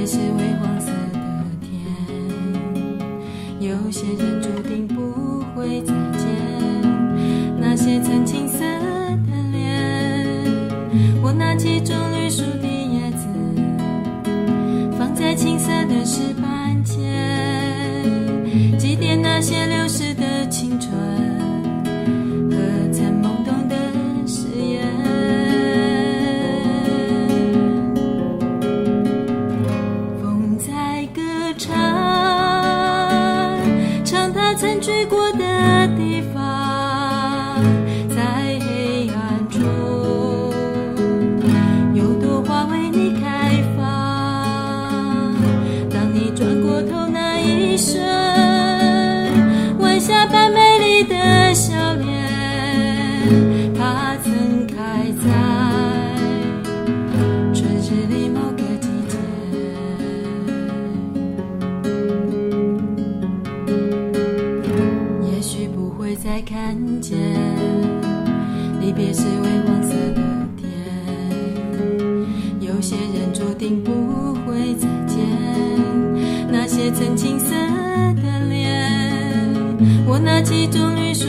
别是微黄色的天，有些人注定不会再见，那些曾青涩的脸，我拿起棕榈树的叶子，放在青涩的石板前，祭奠那些流逝的青春和曾懵懂的誓言。风在歌唱，唱它曾去过的地方，在黑暗中有朵花为你开放。当你转过头那一瞬，弯下般美丽的笑脸，它曾开在春日里某个季节。也许不会再看见，离别是微黄色的天，有些人注定不会再见，那些曾青涩的脸，我拿起棕榈树